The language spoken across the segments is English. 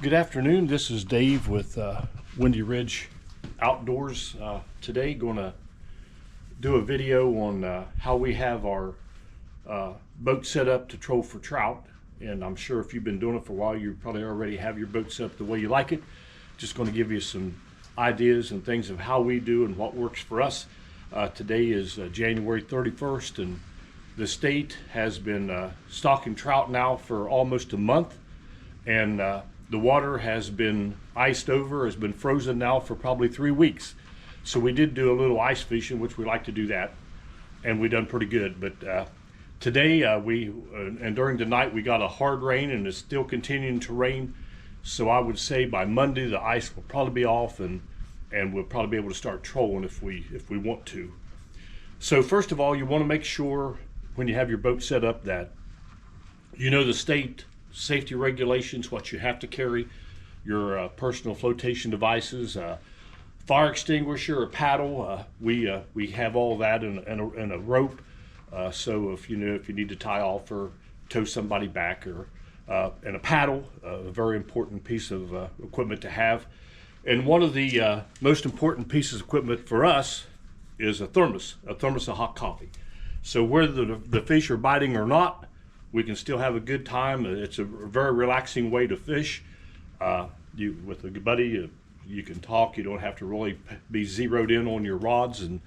Good afternoon. This is Dave with Windy Ridge Outdoors. Today, going to do a video on how we have our boat set up to troll for trout. And I'm sure if you've been doing it for a while, you probably already have your boat set up the way you like it. Just going to give you some ideas and things of how we do and what works for us. Today is January 31st, and the state has been stocking trout now for almost a month. And the water has been iced over, has been frozen now for probably 3 weeks. So we did do a little ice fishing, which we like to do that, and we done pretty good. But today and during the night we got a hard rain, and it's still continuing to rain. So I would say by Monday the ice will probably be off, and we'll probably be able to start trolling if we want to. So first of all, you want to make sure when you have your boat set up that you know the state safety regulations, what you have to carry, your personal flotation devices, fire extinguisher, a paddle. We have all that in a rope. So if you need to tie off or tow somebody back, or and a paddle, a very important piece of equipment to have. And one of the most important pieces of equipment for us is a thermos of hot coffee. So whether the fish are biting or not, we can still have a good time. It's a very relaxing way to fish. With a buddy, you can talk. You don't have to really be zeroed in on your rods. And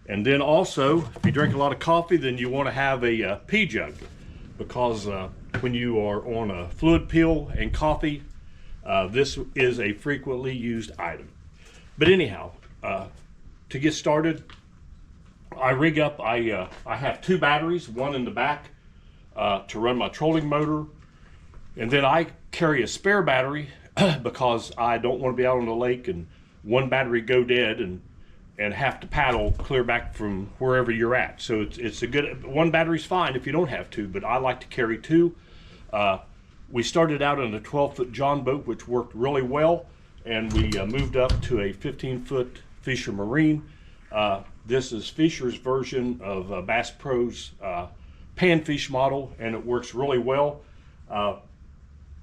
then also, if you drink a lot of coffee, then you want to have a pee jug, because when you are on a fluid pill and coffee, this is a frequently used item. But anyhow, to get started, I rig up. I have 2 batteries, one in the back to run my trolling motor, and then I carry a spare battery because I don't want to be out on the lake and one battery go dead and have to paddle clear back from wherever you're at. So it's a good, one battery's fine if you don't have to, but I like to carry 2. We started out in a 12-foot John boat, which worked really well, and we moved up to a 15-foot Fisher Marine. This is Fisher's version of Bass Pro's panfish model, and it works really well.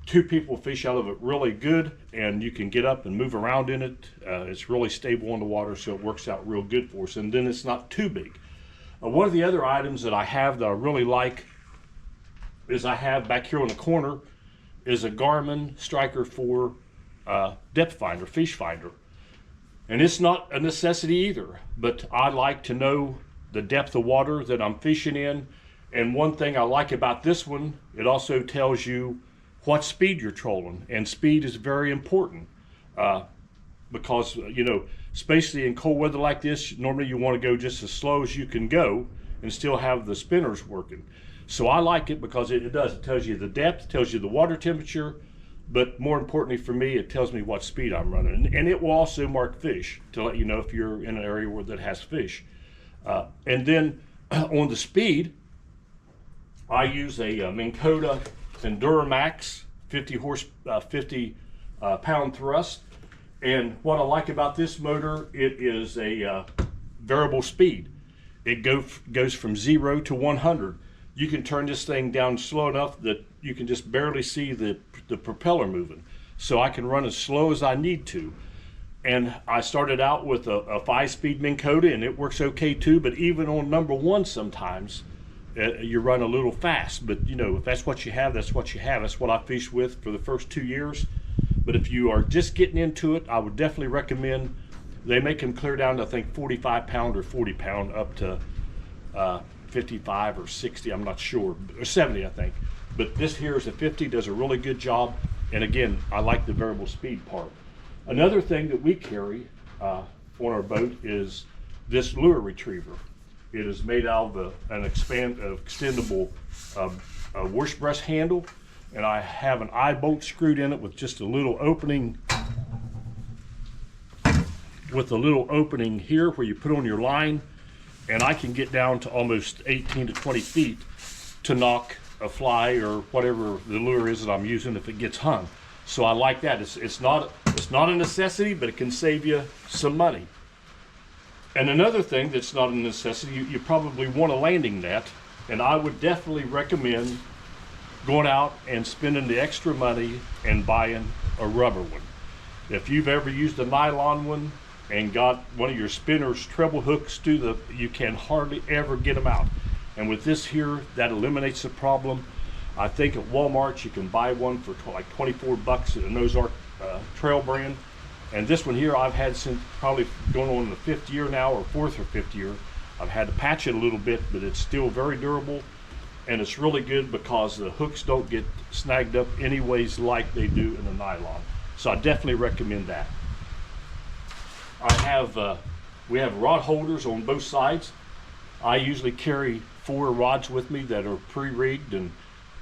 2 people fish out of it really good, and you can get up and move around in it. It's really stable on the water, so it works out real good for us, and then it's not too big. One of the other items that I have that I really like is I have back here on the corner is a Garmin Striker 4 depth finder, fish finder. And it's not a necessity either, but I like to know the depth of water that I'm fishing in. And one thing I like about this one, it also tells you what speed you're trolling, and speed is very important because especially in cold weather like this, normally you want to go just as slow as you can go and still have the spinners working. So I like it because it tells you the depth, tells you the water temperature, but more importantly for me, it tells me what speed I'm running, and it will also mark fish to let you know if you're in an area that has fish. And then on the speed, I use a Minn Kota EnduraMax 50 pound thrust. And what I like about this motor, it is a variable speed. It goes from 0 to 100. You can turn this thing down slow enough that you can just barely see the propeller moving. So I can run as slow as I need to. And I started out with a 5-speed Minn Kota, and it works okay too, but even on number 1 sometimes, you run a little fast. But if that's what you have, that's what you have. That's what I fished with for the first 2 years. But if you are just getting into it, I would definitely recommend, they make them clear down to I think 45 pound or 40 pound up to 55 or 60, I'm not sure, or 70 I think. But this here is a 50, does a really good job. And again, I like the variable speed part. Another thing that we carry on our boat is this lure retriever. It is made out of an extendable wash brush handle, and I have an eye bolt screwed in it with just a little opening, here where you put on your line, and I can get down to almost 18 to 20 feet to knock a fly or whatever the lure is that I'm using if it gets hung. So I like that. It's not a necessity, but it can save you some money. And another thing that's not a necessity, you probably want a landing net, and I would definitely recommend going out and spending the extra money and buying a rubber one. If you've ever used a nylon one and got one of your spinner's treble hooks you can hardly ever get them out. And with this here, that eliminates the problem. I think at Walmart you can buy one for like 24 bucks at an Ozark Trail brand. And this one here I've had since probably going on the 5th year now, or 4th or 5th year. I've had to patch it a little bit, but it's still very durable. And it's really good because the hooks don't get snagged up anyways like they do in a nylon. So I definitely recommend that. We have rod holders on both sides. I usually carry 4 rods with me that are pre-rigged, and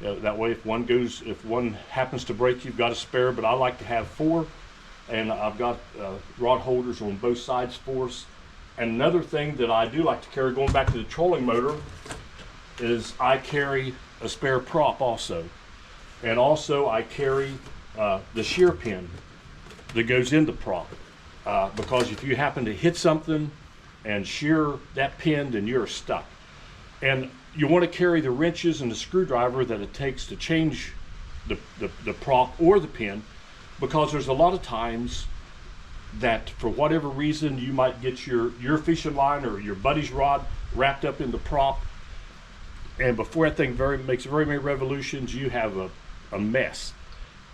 that way if one happens to break, you've got a spare, but I like to have 4. And I've got rod holders on both sides for us. And another thing that I do like to carry, going back to the trolling motor, is I carry a spare prop also. And also I carry the shear pin that goes in the prop. Because if you happen to hit something and shear that pin, then you're stuck. And you want to carry the wrenches and the screwdriver that it takes to change the prop or the pin, because there's a lot of times that for whatever reason you might get your fishing line or your buddy's rod wrapped up in the prop, and before that thing makes very many revolutions, you have a mess.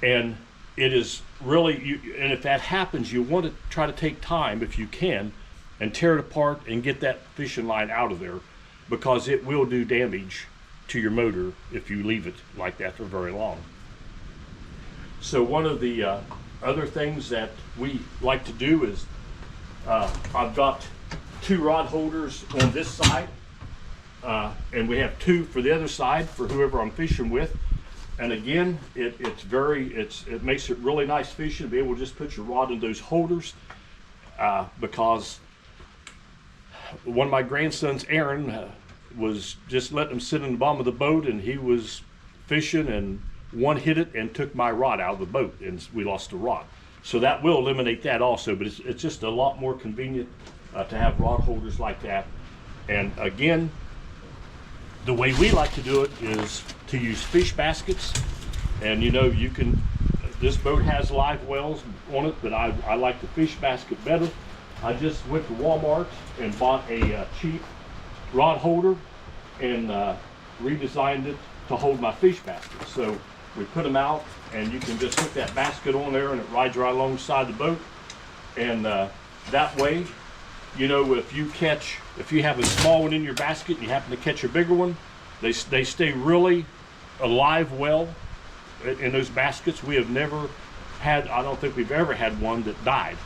And it is really, and if that happens, you want to try to take time, if you can, and tear it apart and get that fishing line out of there, because it will do damage to your motor if you leave it like that for very long. So one of the other things that we like to do is I've got 2 rod holders on this side, and we have 2 for the other side for whoever I'm fishing with. And again, it makes it really nice fishing to be able to just put your rod in those holders, because one of my grandsons, Aaron, was just letting him sit in the bottom of the boat, and he was fishing, and one hit it and took my rod out of the boat, and we lost the rod. So that will eliminate that also, but it's just a lot more convenient to have rod holders like that. And again, the way we like to do it is to use fish baskets. And you know, this boat has live wells on it, but I like the fish basket better. I just went to Walmart and bought a cheap rod holder and redesigned it to hold my fish basket. So we put them out, and you can just hook that basket on there, and it rides right alongside the boat. And that way, you know, if you have a small one in your basket and you happen to catch a bigger one, they stay really alive well in those baskets. We have never had, I don't think we've ever had one that died.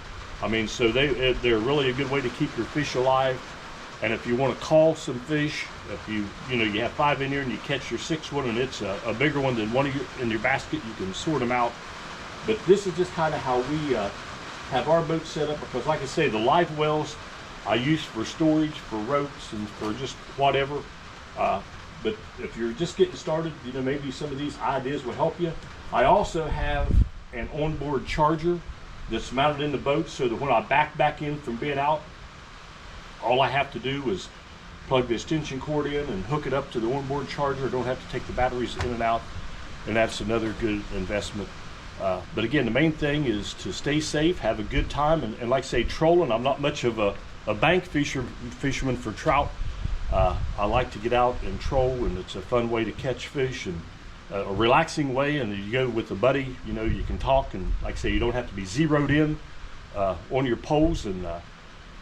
I mean, so they're really a good way to keep your fish alive. And if you want to call some fish, if you have 5 in here and you catch your 6th one and it's a bigger one than one in your basket, you can sort them out. But this is just kind of how we have our boat set up, because like I say, the live wells I use for storage, for ropes, and for just whatever. But if you're just getting started, you know, maybe some of these ideas will help you. I also have an onboard charger that's mounted in the boat, so that when I back in from being out, all I have to do is plug the extension cord in and hook it up to the onboard charger. I don't have to take the batteries in and out, and that's another good investment. But again, the main thing is to stay safe, have a good time, and like I say, trolling. I'm not much of a bank fisherman for trout. I like to get out and troll, and it's a fun way to catch fish, and a relaxing way. And you go with a buddy, you know, you can talk, and like I say, you don't have to be zeroed in on your poles, and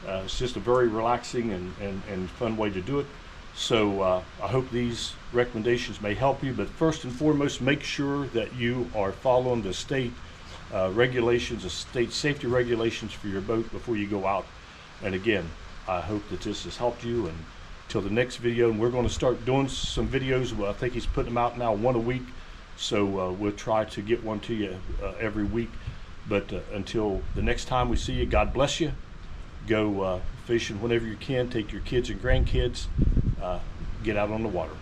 it's just a very relaxing and fun way to do it. So I hope these recommendations may help you, but first and foremost, make sure that you are following the state regulations, the state safety regulations for your boat before you go out. And again, I hope that this has helped you, and till the next video, and we're going to start doing some videos. Well, I think he's putting them out now, 1 a week, so we'll try to get one to you every week. But until the next time we see you, God bless you. Go fishing whenever you can. Take your kids and grandkids. Get out on the water.